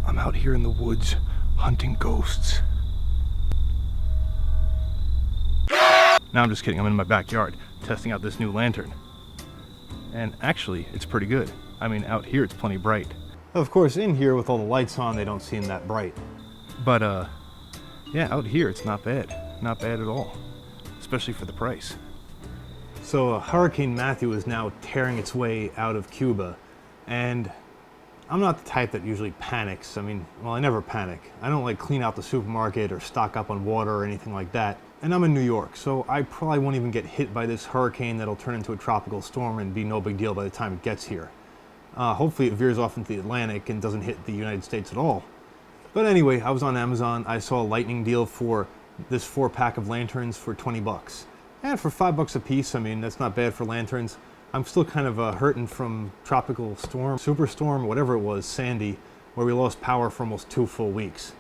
I'm out here in the woods hunting ghosts. Now I'm just kidding, I'm in my backyard testing out this new lantern. And actually, it's pretty good. I mean, out here it's plenty bright. Of course, in here with all the lights on, they don't seem that bright. But yeah, out here it's not bad. Not bad at all. Especially for the price. So Hurricane Matthew is now tearing its way out of Cuba. And I'm not the type that usually panics. I mean, well, I never panic. I don't like clean out the supermarket or stock up on water or anything like that. And I'm in New York, so I probably won't even get hit by this hurricane that'll turn into a tropical storm and be no big deal by the time it gets here. Hopefully it veers off into the Atlantic and doesn't hit the United States at all. But anyway, I was on Amazon. I saw a lightning deal for this 4-pack of lanterns for 20 bucks. And for $5 a piece, I mean, that's not bad for lanterns. I'm still kind of hurting from tropical storm, superstorm, whatever it was, Sandy, where we lost power for almost 2 full weeks.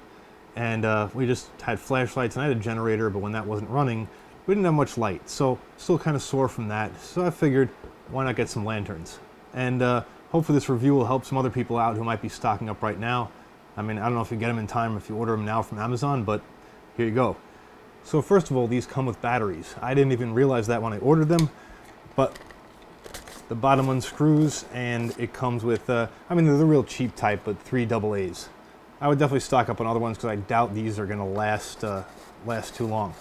And we just had flashlights and I had a generator, but when that wasn't running, we didn't have much light. So still kind of sore from that. So I figured, why not get some lanterns? And hopefully this review will help some other people out who might be stocking up right now. I mean, I don't know if you get them in time if you order them now from Amazon, but here you go. So first of all, these come with batteries. I didn't even realize that when I ordered them, but the bottom unscrews and it comes with, I mean, they're the real cheap type, but 3 AA's. I would definitely stock up on other ones because I doubt these are gonna last too long.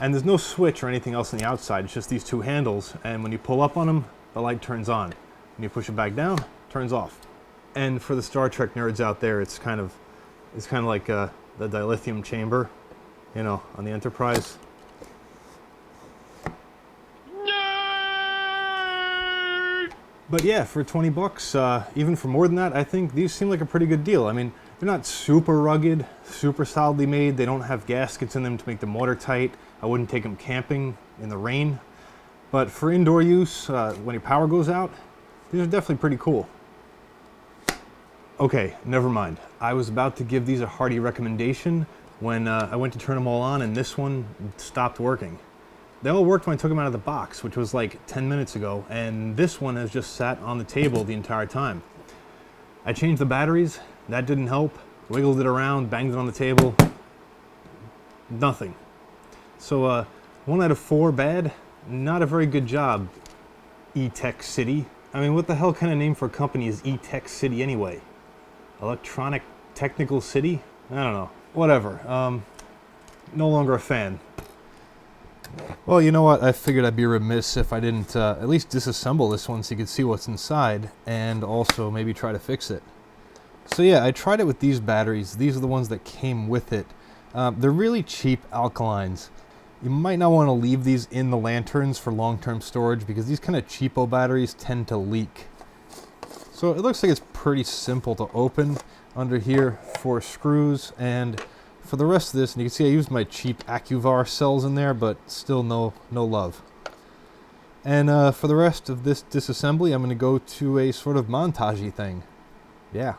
And there's no switch or anything else on the outside, it's just these 2 handles, and when you pull up on them, the light turns on. When you push it back down, it turns off. And for the Star Trek nerds out there, it's kind of like the dilithium chamber, you know, on the Enterprise. But yeah, for 20 bucks, even for more than that, I think these seem like a pretty good deal. I mean, they're not super rugged, super solidly made. They don't have gaskets in them to make them watertight. I wouldn't take them camping in the rain. But for indoor use, when your power goes out, these are definitely pretty cool. Okay, never mind. I was about to give these a hearty recommendation when I went to turn them all on and this one stopped working. They all worked when I took them out of the box, which was like 10 minutes ago, and this one has just sat on the table the entire time. I changed the batteries, that didn't help, wiggled it around, banged it on the table, nothing. So 1 out of 4 bad, not a very good job, E-Tech City. I mean, what the hell kind of name for a company is E-Tech City anyway? Electronic Technical City? I don't know, whatever, no longer a fan. Well, you know what? I figured I'd be remiss if I didn't at least disassemble this one so you could see what's inside and also maybe try to fix it. So yeah, I tried it with these batteries. These are the ones that came with it. They're really cheap alkalines. You might not want to leave these in the lanterns for long-term storage because these kind of cheapo batteries tend to leak. So it looks like it's pretty simple to open. Under here, 4 screws, and for the rest of this, and you can see I used my cheap Acuvar cells in there, but still no love. And for the rest of this disassembly, I'm going to go to a sort of montage-y thing. Yeah.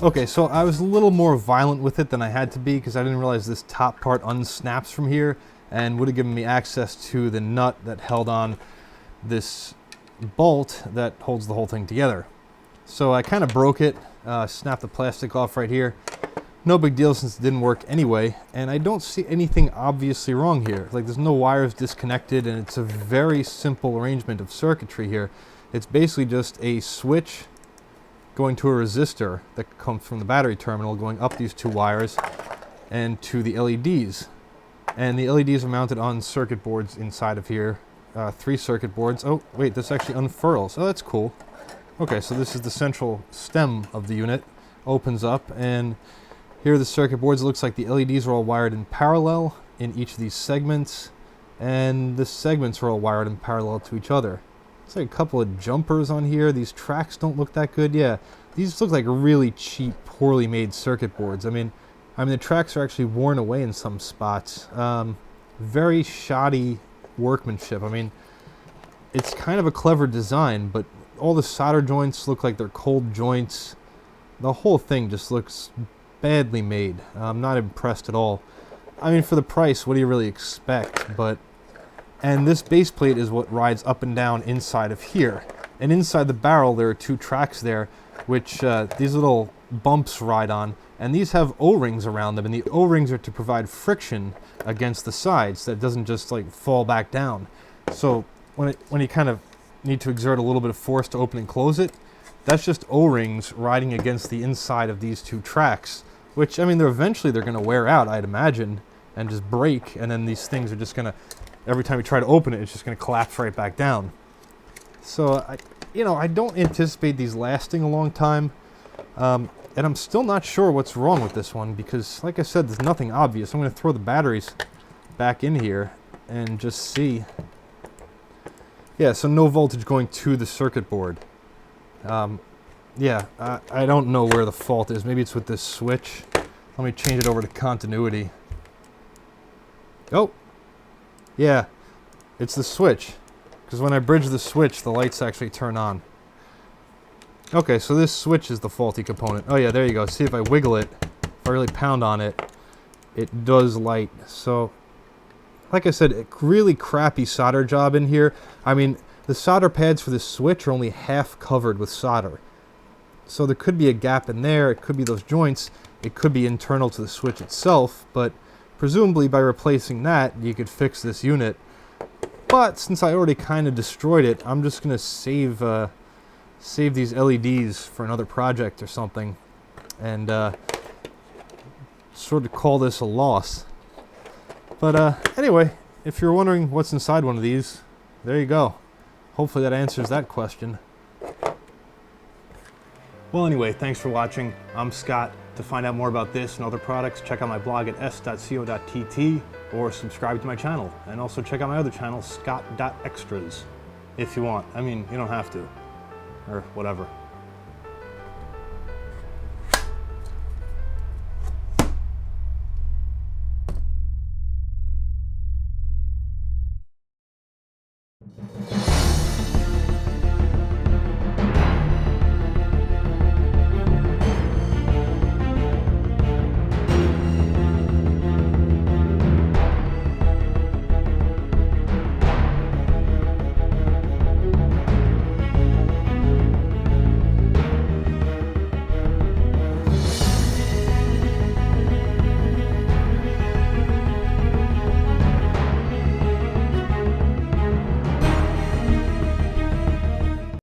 Okay, so I was a little more violent with it than I had to be because I didn't realize this top part unsnaps from here and would have given me access to the nut that held on this bolt that holds the whole thing together. So I kind of broke it, snapped the plastic off right here. No big deal since it didn't work anyway, and I don't see anything obviously wrong here. Like, there's no wires disconnected, and it's a very simple arrangement of circuitry here. It's basically just a switch going to a resistor that comes from the battery terminal, going up these 2 wires and to the LEDs. And the LEDs are mounted on circuit boards inside of here. 3 circuit boards. Oh, wait, this actually unfurls. Oh, that's cool. Okay, so this is the central stem of the unit. Opens up, and here are the circuit boards. It looks like the LEDs are all wired in parallel in each of these segments, and the segments are all wired in parallel to each other. It's like a couple of jumpers on here. These tracks don't look that good. Yeah, these look like really cheap, poorly made circuit boards. I mean the tracks are actually worn away in some spots. Very shoddy workmanship. I mean, it's kind of a clever design, but all the solder joints look like they're cold joints. The whole thing just looks badly made. I'm not impressed at all. I mean, for the price, what do you really expect? And this base plate is what rides up and down inside of here. And inside the barrel, there are two tracks there, which these little bumps ride on. And these have O-rings around them, and the O-rings are to provide friction against the sides so that it doesn't just like fall back down. So when you kind of need to exert a little bit of force to open and close it, that's just O-rings riding against the inside of these two tracks, which, I mean, eventually they're going to wear out, I'd imagine, and just break, and then these things are just going to, every time you try to open it, it's just going to collapse right back down. So, I don't anticipate these lasting a long time. And I'm still not sure what's wrong with this one because, like I said, there's nothing obvious. I'm going to throw the batteries back in here and just see. Yeah, so no voltage going to the circuit board. Yeah, I don't know where the fault is. Maybe it's with this switch. Let me change it over to continuity. Oh, yeah, it's the switch. Because when I bridge the switch, the lights actually turn on. Okay, so this switch is the faulty component. Oh yeah, there you go. See, if I wiggle it, if I really pound on it, it does light. So, like I said, a really crappy solder job in here. I mean, the solder pads for this switch are only half covered with solder. So there could be a gap in there, it could be those joints, it could be internal to the switch itself, but presumably by replacing that, you could fix this unit. But since I already kind of destroyed it, I'm just going to save these LEDs for another project or something, and sort of call this a loss. But anyway, if you're wondering what's inside one of these, there you go. Hopefully that answers that question. Well, anyway, thanks for watching. I'm Scott. To find out more about this and other products, check out my blog at s.co.tt or subscribe to my channel. And also check out my other channel, scott.extras, if you want. I mean, you don't have to. Or whatever.